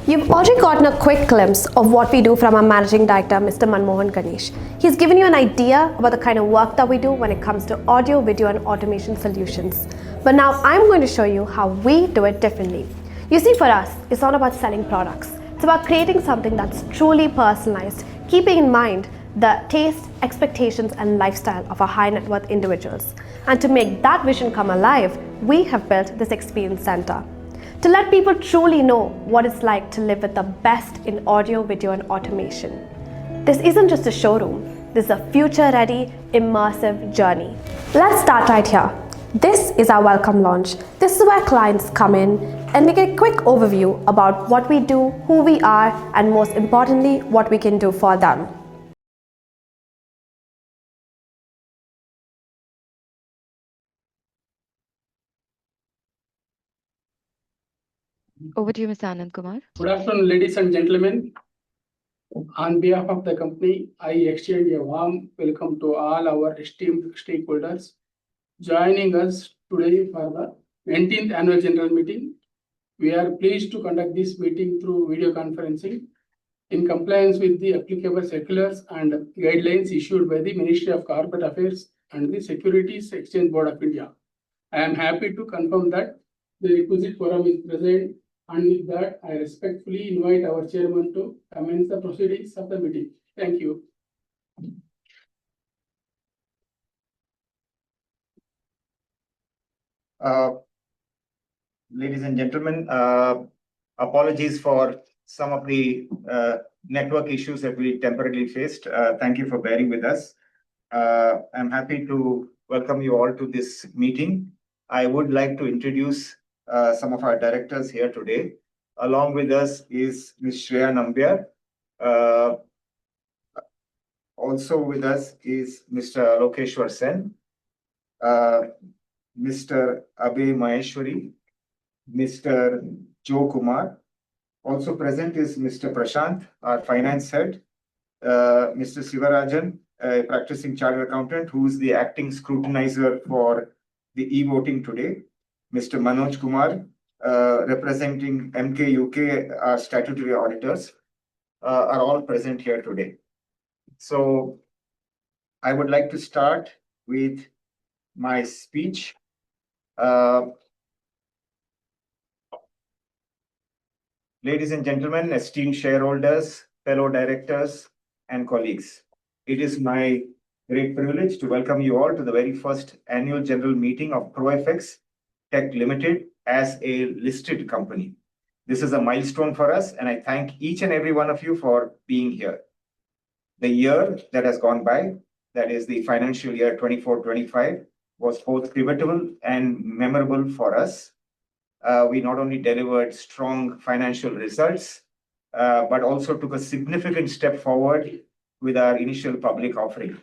You've already gotten a quick glimpse of what we do from our Managing Director, Mr. Manmohan Ganesh. He's given you an idea about the kind of work that we do when it comes to audio, video and automation solutions. But now I'm going to show you how we do it differently. You see, for us, it's not about selling products. It's about creating something that's truly personalized, keeping in mind the taste, expectations and lifestyle of our high net worth individuals. And to make that vision come alive, we have built this experience center to let people truly know what it's like to live with the best in audio, video and automation. This isn't just a showroom, this is a future-ready, immersive journey. Let's start right here. This is our welcome launch. This is where clients come in and they get a quick overview about what we do, who we are, and most importantly, what we can do for them. Over to you, Mr. Anand Kumar. Good afternoon, ladies and gentlemen. On behalf of the company, I extend a warm welcome to all our esteemed stakeholders joining us today for the 19th Annual General Meeting. We are pleased to conduct this meeting through video conferencing in compliance with the applicable circulars and guidelines issued by the Ministry of Corporate Affairs and the Securities Exchange Board of India. I am happy to confirm that the requisite quorum is present. And with that, I respectfully invite our chairman to commence the proceedings of the meeting. Thank you. Ladies and gentlemen, apologies for some of the network issues that we temporarily faced. Thank you for bearing with us. I'm happy to welcome you all to this meeting. I would like to introduce some of our directors here today. Along with us is Ms. Shreya Nambiar. Also with us is Mr. Lokeshwar Sen, Mr. Abhay Maheshwari, Mr. Joe Kumar. Also present is Mr. Prashant, our finance head, Mr. Sivarajan, a practicing chartered accountant who is the acting scrutinizer for the e-voting today. Mr. Manoj Kumar, representing MK UK, our statutory auditors, are all present here today. So I would like to start with my speech. Ladies and gentlemen, esteemed shareholders, fellow directors, and colleagues, it is my great privilege to welcome you all to the very first annual general meeting of ProFX Tech Limited as a listed company. This is a milestone for us, and I thank each and every one of you for being here. The year that has gone by, that is the financial year 24-25, was both pivotal and memorable for us. We not only delivered strong financial results, but also took a significant step forward with our initial public offering.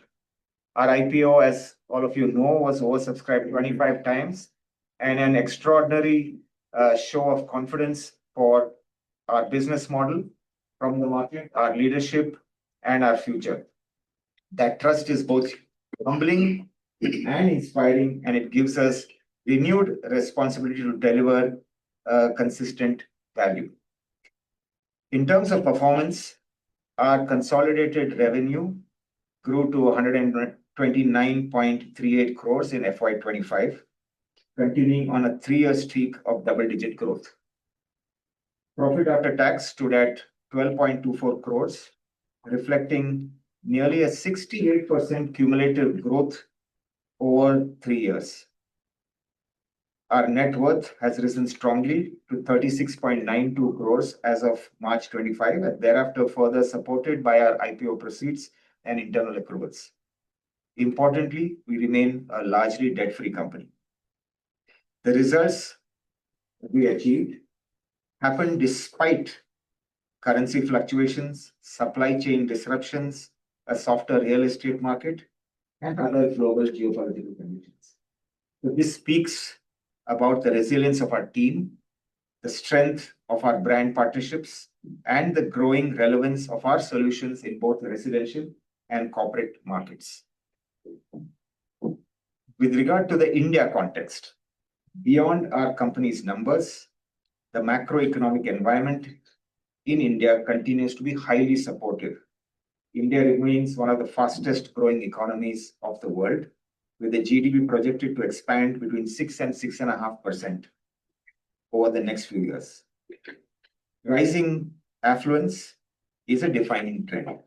Our IPO, as all of you know, was oversubscribed 25 times, and an extraordinary show of confidence for our business model from the market, our leadership, and our future. That trust is both humbling and inspiring, and it gives us renewed responsibility to deliver consistent value. In terms of performance, our consolidated revenue grew to 129.38 crores in FY25, continuing on a 3-year streak of double-digit growth. Profit after tax stood at 12.24 crores, reflecting nearly a 68% cumulative growth over 3 years. Our net worth has risen strongly to 36.92 crores as of March 25, and thereafter further supported by our IPO proceeds and internal accruals. Importantly, we remain a largely debt-free company. The results we achieved happened despite currency fluctuations, supply chain disruptions, a softer real estate market, and other global geopolitical conditions. So this speaks about the resilience of our team, the strength of our brand partnerships, and the growing relevance of our solutions in both residential and corporate markets. With regard to the India context, beyond our company's numbers, the macroeconomic environment in India continues to be highly supportive. India remains one of the fastest growing economies of the world, with the GDP projected to expand between 6 and 6.5% over the next few years. Rising affluence is a defining trend.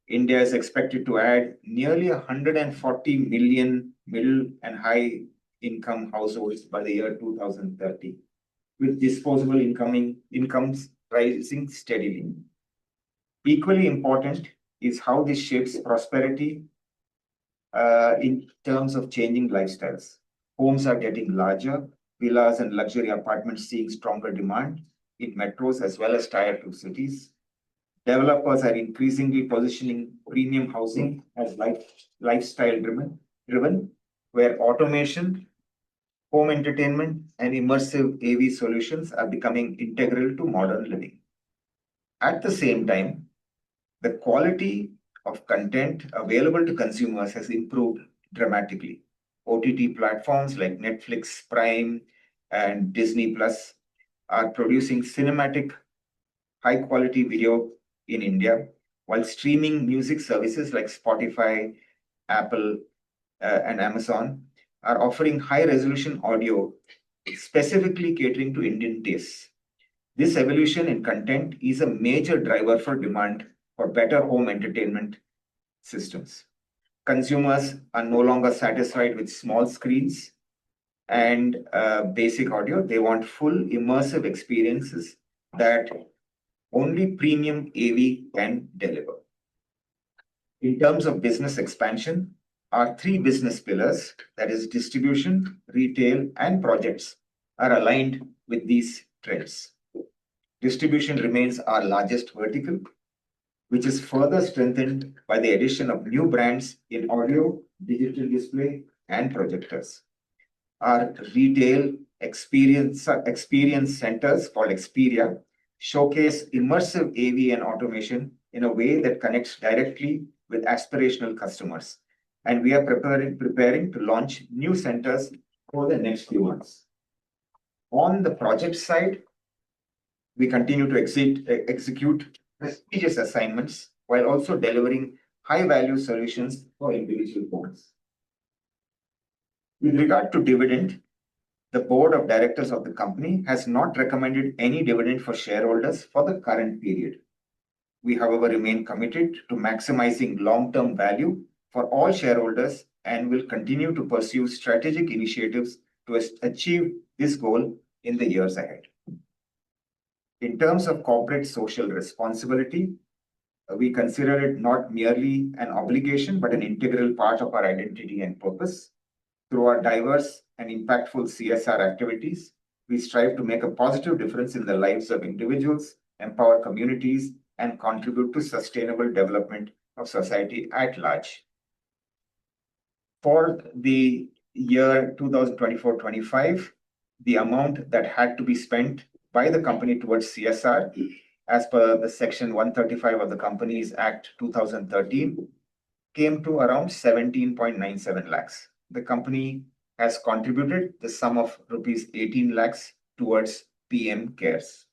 India is expected to add nearly 140 million middle and high income households by the year 2030, with disposable incomes rising steadily. Equally important is how this shapes prosperity in terms of changing lifestyles. Homes are getting larger, villas and luxury apartments seeing stronger demand in metros as well as tier 2 cities. Developers are increasingly positioning premium housing as lifestyle driven, where automation, home entertainment, and immersive AV solutions are becoming integral to modern living. At the same time, the quality of content available to consumers has improved dramatically. OTT platforms like Netflix, Prime, and Disney Plus are producing cinematic, high quality video in India, while streaming music services like Spotify, Apple, and Amazon are offering high resolution audio specifically catering to Indian tastes. This evolution in content is a major driver for demand for better home entertainment systems. Consumers are no longer satisfied with small screens and basic audio. They want full immersive experiences that only premium AV can deliver. In terms of business expansion, our three business pillars, that is distribution, retail, and projects, are aligned with these trends. Distribution remains our largest vertical, which is further strengthened by the addition of new brands in audio, digital display, and projectors. Our retail experience centers called Experia showcase immersive AV and automation in a way that connects directly with aspirational customers. And we are preparing to launch new centers for the next few months. On the project side, we continue to execute prestigious assignments while also delivering high-value solutions for individual homes. With regard to dividend, the board of directors of the company has not recommended any dividend for shareholders for the current period. We, however, remain committed to maximizing long-term value for all shareholders and will continue to pursue strategic initiatives to achieve this goal in the years ahead. In terms of corporate social responsibility, we consider it not merely an obligation, but an integral part of our identity and purpose. Through our diverse and impactful CSR activities, we strive to make a positive difference in the lives of individuals, empower communities, and contribute to sustainable development of society at large. For the year 2024-25, the amount that had to be spent by the company towards CSR, as per the Section 135 of the Companies Act 2013, came to around 17.97 lakhs. The company has contributed the sum of rupees 18 lakhs towards PM CARES.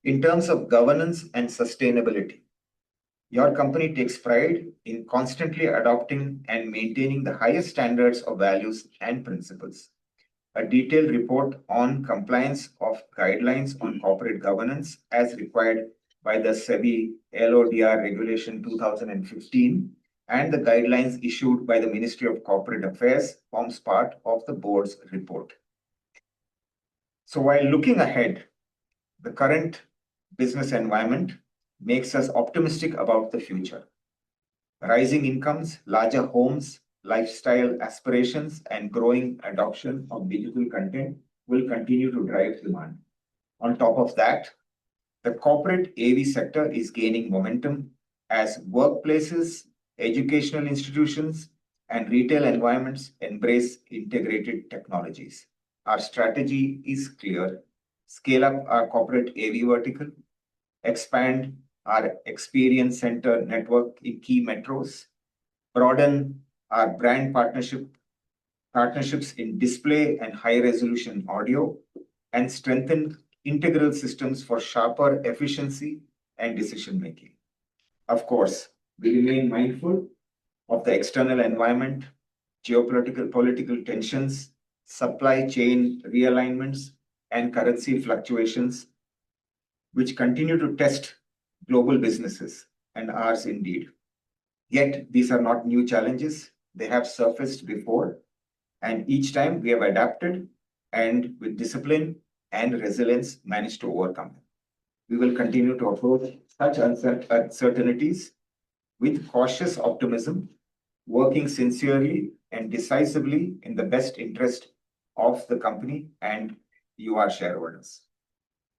In terms of governance and sustainability, your company takes pride in constantly adopting and maintaining the highest standards of values and principles. A detailed report on compliance of guidelines on corporate governance as required by the SEBI LODR Regulation 2015 and the guidelines issued by the Ministry of Corporate Affairs forms part of the board's report. So while looking ahead, the current business environment makes us optimistic about the future. Rising incomes, larger homes, lifestyle aspirations, and growing adoption of digital content will continue to drive demand. On top of that, the corporate AV sector is gaining momentum as workplaces, educational institutions, and retail environments embrace integrated technologies. Our strategy is clear: scale up our corporate AV vertical, expand our experience center network in key metros, broaden our brand partnerships in display and high resolution audio, and strengthen integral systems for sharper efficiency and decision making. Of course, we remain mindful of the external environment, political tensions, supply chain realignments, and currency fluctuations, which continue to test global businesses and ours indeed. Yet, these are not new challenges. They have surfaced before, and each time we have adapted and with discipline and resilience managed to overcome them. We will continue to approach such uncertainties with cautious optimism, working sincerely and decisively in the best interest of the company and you, our shareholders.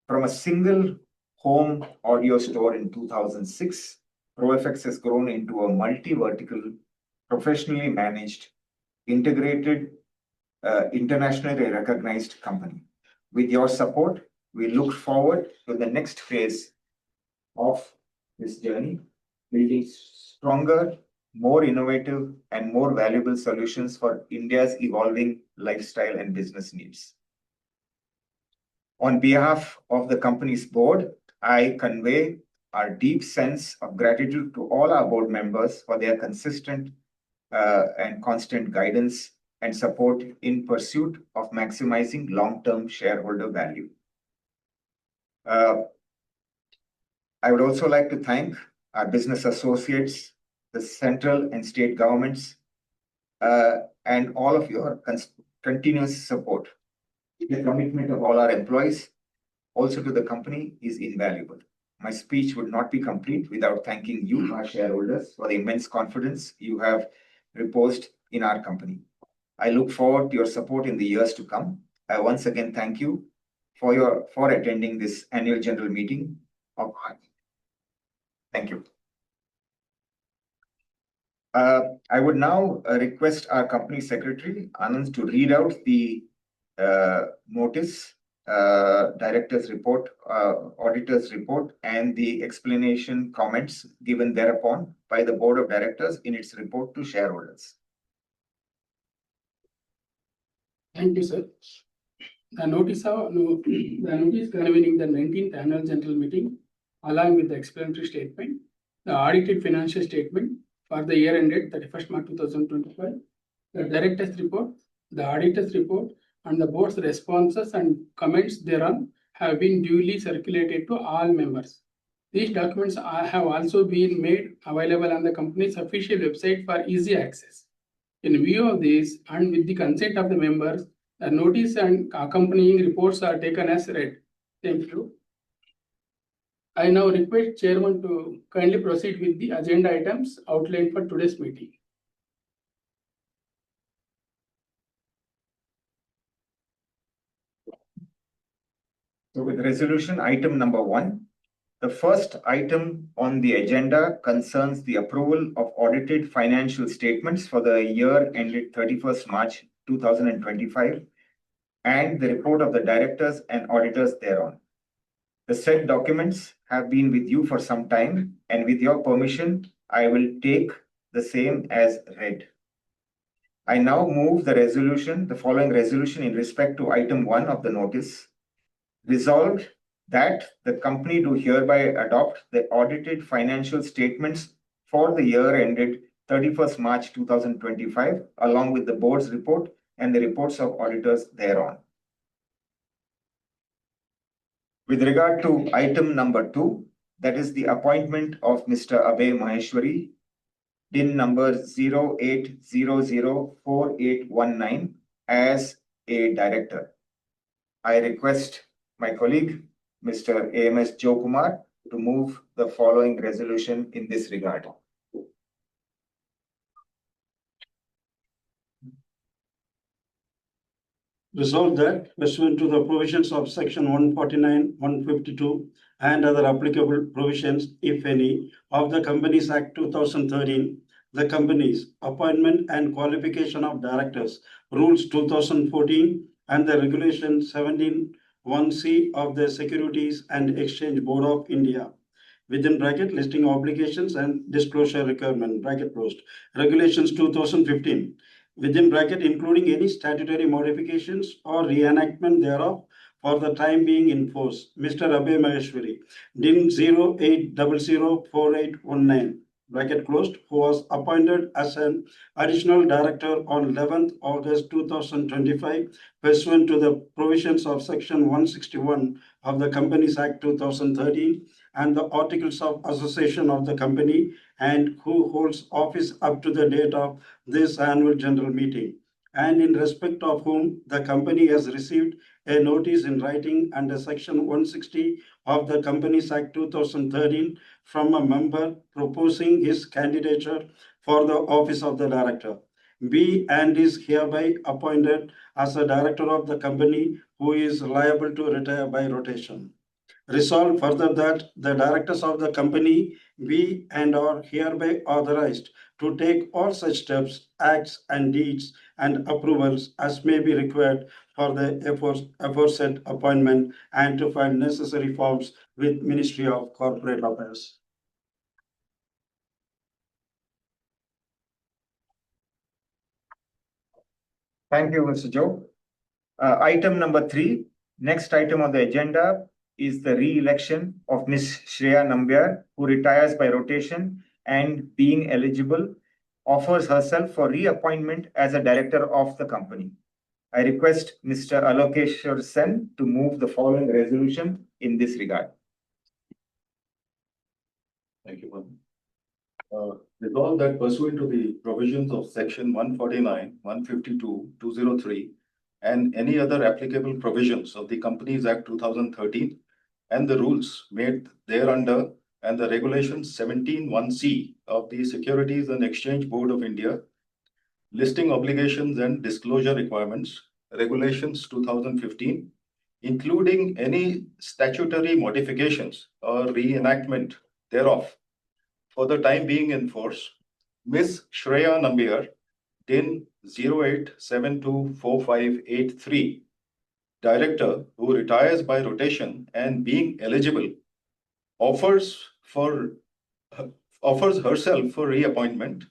From a single home audio store in 2006, ProFX has grown into a multi-vertical, professionally managed, integrated, internationally recognized company. With your support, we look forward to the next phase of this journey, building stronger, more innovative, and more valuable solutions for India's evolving lifestyle and business needs. On behalf of the company's board, I convey our deep sense of gratitude to all our board members for their consistent and constant guidance and support in pursuit of maximizing long-term shareholder value. I would also like to thank our business associates, the central and state governments, and all of your continuous support. The commitment of all our employees, also to the company, is invaluable. My speech would not be complete without thanking you, our shareholders, for the immense confidence you have reposed in our company. I look forward to your support in the years to come. I once again thank you for attending this annual general meeting of our. Thank you. I would now request our company secretary, Anand, to read out the notice, director's report, auditor's report, and the explanation comments given thereupon by the board of directors in its report to shareholders. Thank you, sir. The notice convening the 19th annual general meeting, along with the explanatory statement, the audited financial statement for the year ended 31st March 2025, the director's report, the auditor's report, and the board's responses and comments thereon have been duly circulated to all members. These documents have also been made available on the company's official website for easy access. In view of this, and with the consent of the members, the notice and accompanying reports are taken as read. Thank you. I now request Chairman to kindly proceed with the agenda items outlined for today's meeting. So with resolution item number 1, the first item on the agenda concerns the approval of audited financial statements for the year ended 31st March 2025 and the report of the directors and auditors thereon. The said documents have been with you for some time, and with your permission, I will take the same as read. I now move the following resolution in respect to item 1 of the notice. Resolved that the company do hereby adopt the audited financial statements for the year ended 31st March 2025, along with the board's report and the reports of auditors thereon. With regard to item number 2, that is the appointment of Mr. Abhay Maheshwari, DIN number 08004819 as a director. I request my colleague, Mr. AMS Jokumar, to move the following resolution in this regard. Resolved that pursuant to the provisions of section 149, 152 and other applicable provisions, if any, of the Companies Act 2013, the company's appointment and qualification of directors, rules 2014 and the regulation 17(1)(c) of the Securities and Exchange Board of India, within bracket listing obligations and disclosure requirement, bracket closed, regulations 2015, within bracket including any statutory modifications or reenactment thereof for the time being in force, Mr. Abhay Maheshwari, DIN 08004819, bracket closed, who was appointed as an additional director on 11th August 2025 pursuant to the provisions of Section 161 of the Companies Act 2013 and the Articles of Association of the company, and who holds office up to the date of this annual general meeting, and in respect of whom the company has received a notice in writing under Section 160 of the Companies Act 2013 from a member proposing his candidature for the office of the director. Be and is hereby appointed as a director of the company who is liable to retire by rotation. Resolved further that the directors of the company be and are hereby authorized to take all such steps, acts, and deeds and approvals as may be required for the aforesaid appointment and to file necessary forms with Ministry of Corporate Affairs. Thank you, Mr. Joe. Item number 3, next item on the agenda is the re-election of Ms. Shreya Nambiar, who retires by rotation and being eligible, offers herself for reappointment as a director of the company. I request Mr. Alokeshwar Sen to move the following resolution in this regard. Thank you, Madam. Resolved that pursuant to the provisions of Section 149, 152, 203, and any other applicable provisions of the Companies Act 2013 and the rules made thereunder and the Regulations 17(1)(c) of the Securities and Exchange Board of India, Listing Obligations and Disclosure Requirements, Regulations 2015, including any statutory modifications or reenactment thereof, for the time being in force, Ms. Shreya Nambiar, DIN 08724583, director who retires by rotation and being eligible, offers herself for reappointment,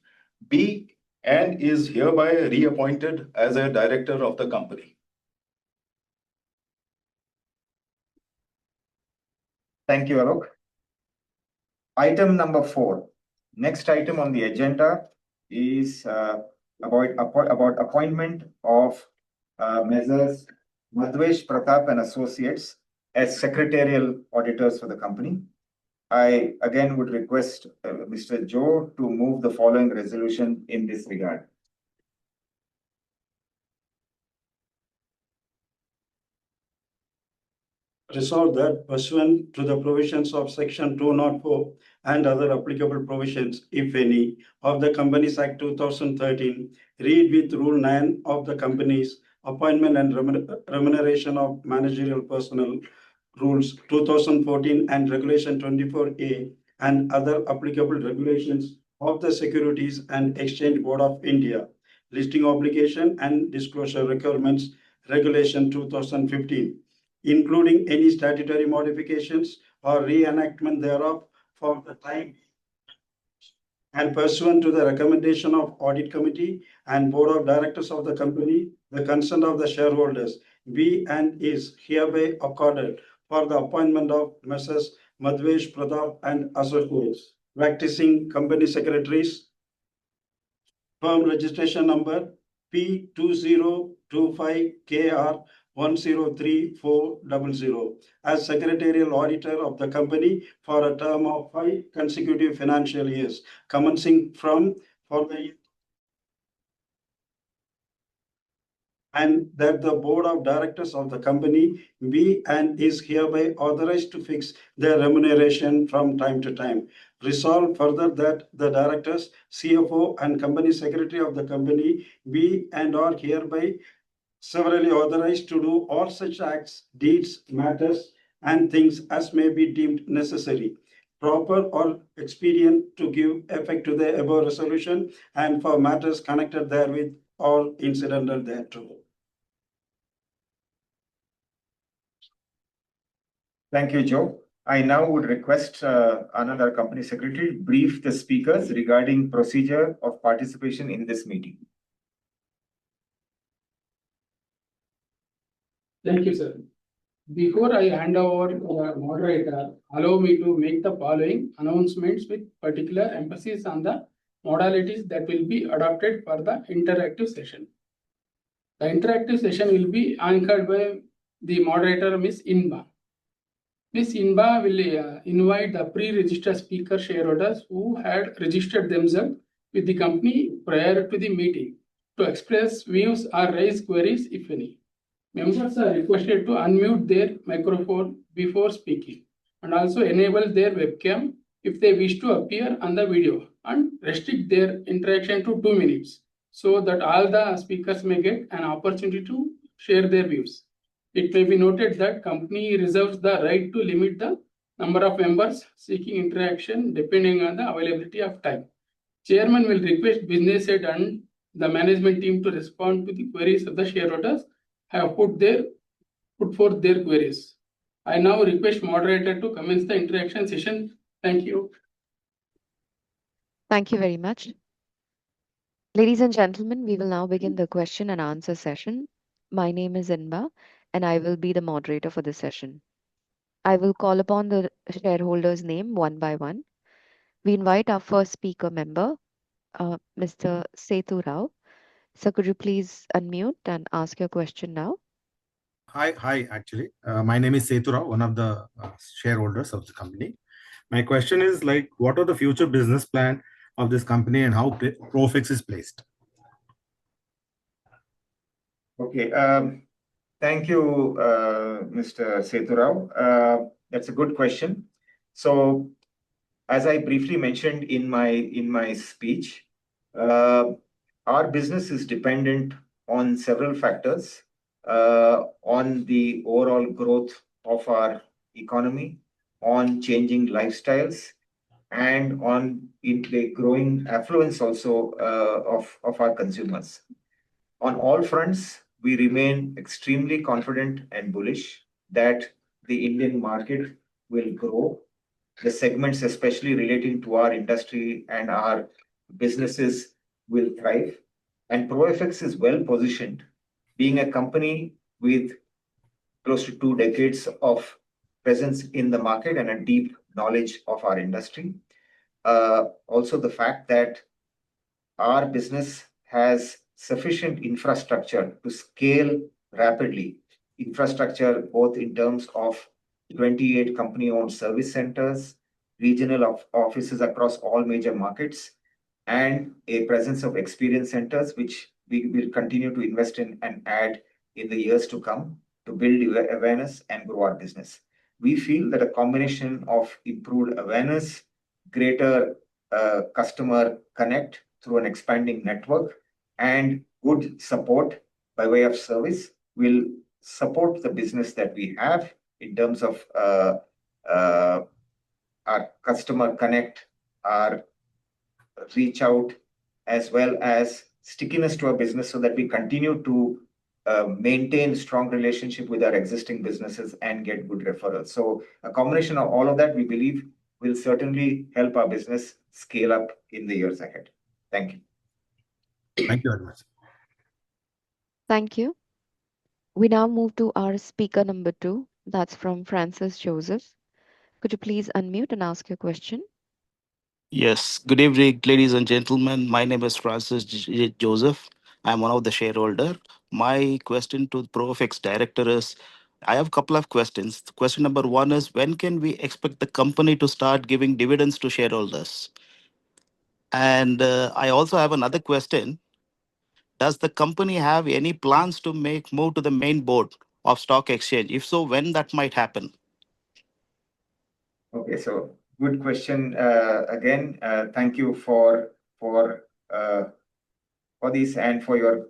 be and is hereby reappointed as a director of the company. Thank you, Alok. Item number 4. Next item on the agenda is about appointment of Messrs. Madhvesh Pratap and Associates as secretarial auditors for the company. I again would request Mr. Joe to move the following resolution in this regard. Resolved that pursuant to the provisions of Section 204 and other applicable provisions, if any, of the Companies Act 2013, read with Rule 9 of the Companies Appointment and Remuneration of Managerial Personnel Rules 2014 and Regulation 24A and other applicable regulations of the Securities and Exchange Board of India, Listing Obligation and Disclosure Requirements, Regulation 2015, including any statutory modifications or reenactment thereof for the time, and pursuant to the recommendation of Audit Committee and Board of Directors of the company, the consent of the shareholders be and is hereby accorded for the appointment of Messrs. Madhvesh Pratap and Associates, practicing company secretaries, firm registration number P2025KR 103,400 as secretarial auditor of the company for a term of 5 consecutive financial years, commencing from for the year, and that the board of directors of the company be and is hereby authorized to fix their remuneration from time to time. Resolved further that the directors, CFO, and company secretary of the company be and are hereby severally authorized to do all such acts, deeds, matters, and things as may be deemed necessary, proper, or expedient to give effect to the above resolution and for matters connected therewith or incidental thereto. Thank you, Joe. I now would request another company secretary to brief the speakers regarding procedure of participation in this meeting. Thank you, sir. Before I hand over to the moderator, allow me to make the following announcements with particular emphasis on the modalities that will be adopted for the interactive session. The interactive session will be anchored by the moderator, Ms. Inba. Ms. Inba will invite the pre-registered speaker shareholders who had registered themselves with the company prior to the meeting to express views or raise queries, if any. Members are requested to unmute their microphone before speaking and also enable their webcam if they wish to appear on the video, and restrict their interaction to 2 minutes so that all the speakers may get an opportunity to share their views. It may be noted that company reserves the right to limit the number of members seeking interaction depending on the availability of time. Chairman will request business head and the management team to respond to the queries of the shareholders have put forth their queries. I now request moderator to commence the interaction session. Thank you. Thank you very much. Ladies and gentlemen, we will now begin the question and answer session. My name is Inba, and I will be the moderator for this session. I will call upon the shareholders' name one by one. We invite our first speaker member, Mr. Setu Rao. So could you please unmute and ask your question now? Hi. Actually, my name is Setu Rao, one of the shareholders of the company. My question is like, what are the future business plan of this company and how Profix is placed? Okay. Thank you, Mr. Setu Rao. That's a good question. So, as I briefly mentioned in my speech, our business is dependent on several factors, on the overall growth of our economy, on changing lifestyles, and on the growing affluence also of our consumers. On all fronts, we remain extremely confident and bullish that the Indian market will grow. The segments, especially relating to our industry and our businesses, will thrive. And ProFX is well positioned, being a company with close to 2 decades of presence in the market and a deep knowledge of our industry. Also, the fact that our business has sufficient infrastructure to scale rapidly, infrastructure both in terms of 28 company-owned service centers, regional offices across all major markets, and a presence of experience centers, which we will continue to invest in and add in the years to come to build awareness and grow our business. We feel that a combination of improved awareness, greater customer connect through an expanding network, and good support by way of service will support the business that we have in terms of our customer connect, our reach out, as well as stickiness to our business, so that we continue to maintain strong relationship with our existing businesses and get good referrals. So a combination of all of that, we believe, will certainly help our business scale up in the years ahead. Thank you. Thank you very much. Thank you. We now move to our speaker number 2. That's from Francis Joseph. Could you please unmute and ask your question? Yes, good evening, ladies and gentlemen. My name is Francis Joseph. I'm one of the shareholder. My question to ProFX director is, I have a couple of questions. Question number 1 is, when can we expect the company to start giving dividends to shareholders? And I also have another question. Does the company have any plans to move to the main board of stock exchange? If so, when that might happen? Okay, so good question. Again, thank you for this and for your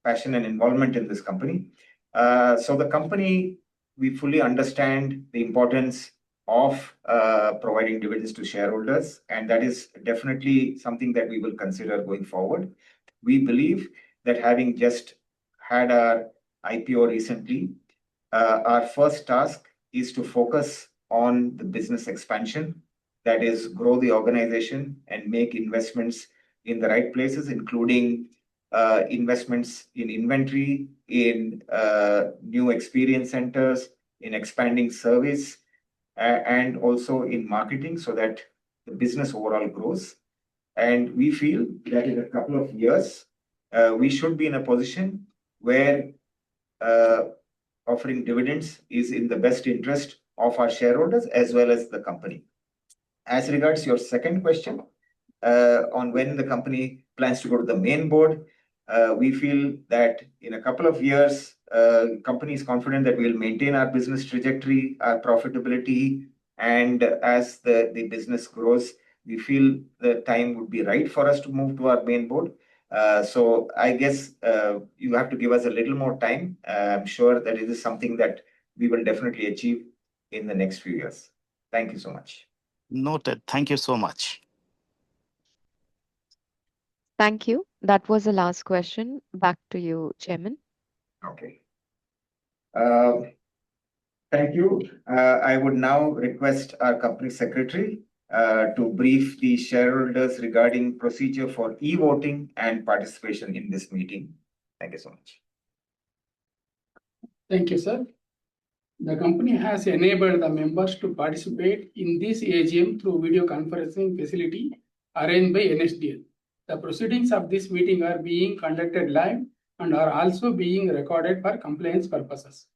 passion and involvement in this company. So the company, we fully understand the importance of providing dividends to shareholders, and that is definitely something that we will consider going forward. We believe that having just had our IPO recently, our first task is to focus on the business expansion, that is, grow the organization and make investments in the right places, including investments in inventory, in new experience centers, in expanding service, and also in marketing so that the business overall grows. And we feel that in a couple of years, we should be in a position where offering dividends is in the best interest of our shareholders as well as the company. As regards your second question, on when the company plans to go to the main board, we feel that in a couple of years, company is confident that we'll maintain our business trajectory, our profitability, and as the business grows, we feel the time would be right for us to move to our main board. So I guess you have to give us a little more time. I'm sure that it is something that we will definitely achieve in the next few years. Thank you so much. Noted. Thank you so much. Thank you. That was the last question. Back to you, Chairman. Okay. Thank you. I would now request our company secretary to brief the shareholders regarding procedure for e-voting and participation in this meeting. Thank you so much. Thank you, sir. The company has enabled the members to participate in this AGM through video conferencing facility arranged by NSDL. The proceedings of this meeting are being conducted live and are also being recorded for compliance purposes.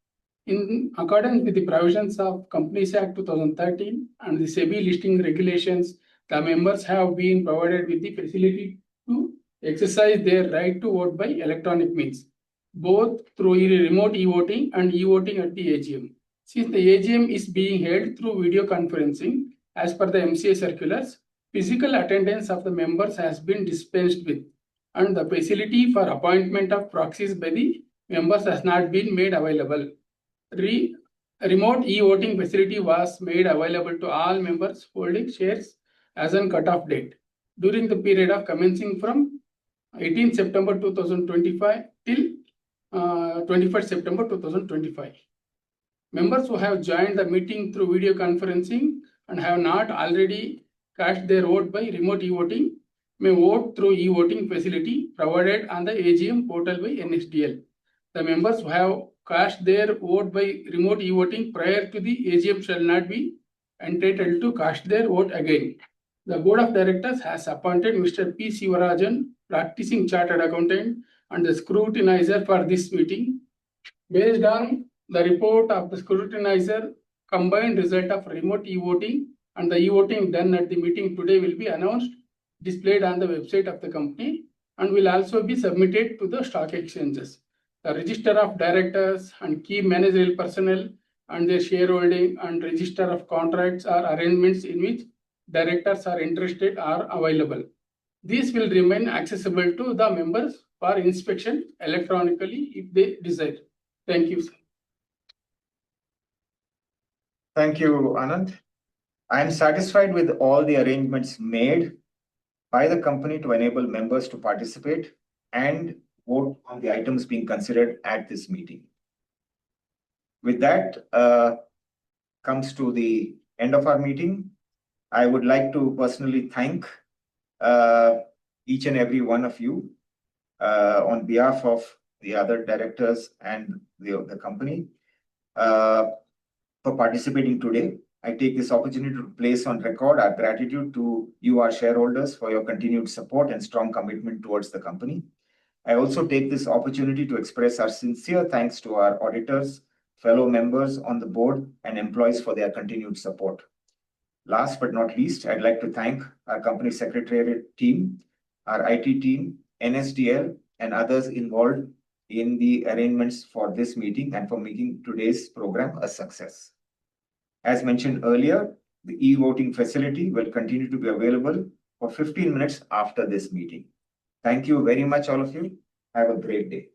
In accordance with the provisions of Companies Act 2013 and the SEBI listing regulations, the members have been provided with the facility to exercise their right to vote by electronic means, both through remote e-voting and e-voting at the AGM. Since the AGM is being held through video conferencing, as per the MCA circulars, physical attendance of the members has been dispensed with, and the facility for appointment of proxies by the members has not been made available. Remote e-voting facility was made available to all members holding shares as on cut-off date during the period of commencing from 18 September 2025 till 21st September 2025. Members who have joined the meeting through video conferencing and have not already cast their vote by remote e-voting may vote through e-voting facility provided on the AGM portal by NSDL. The members who have cast their vote by remote e-voting prior to the AGM shall not be entitled to cast their vote again. The Board of Directors has appointed Mr. P. Sivarajan, practicing chartered accountant, and the scrutinizer for this meeting. Based on the report of the scrutinizer, combined result of remote e-voting and the e-voting done at the meeting today will be announced, displayed on the website of the company, and will also be submitted to the stock exchanges. The register of directors and key managerial personnel and their shareholding and register of contracts or arrangements in which directors are interested are available. These will remain accessible to the members for inspection electronically if they desire. Thank you, sir. Thank you, Anand. I am satisfied with all the arrangements made by the company to enable members to participate and vote on the items being considered at this meeting. With that, comes to the end of our meeting. I would like to personally thank each and every one of you on behalf of the other directors and the company for participating today. I take this opportunity to place on record our gratitude to you, our shareholders, for your continued support and strong commitment towards the company. I also take this opportunity to express our sincere thanks to our auditors, fellow members on the board, and employees for their continued support. Last but not least, I'd like to thank our company secretariat team, our IT team, NSDL, and others involved in the arrangements for this meeting and for making today's program a success. As mentioned earlier, the e-voting facility will continue to be available for 15 minutes after this meeting. Thank you very much, all of you. Have a great day.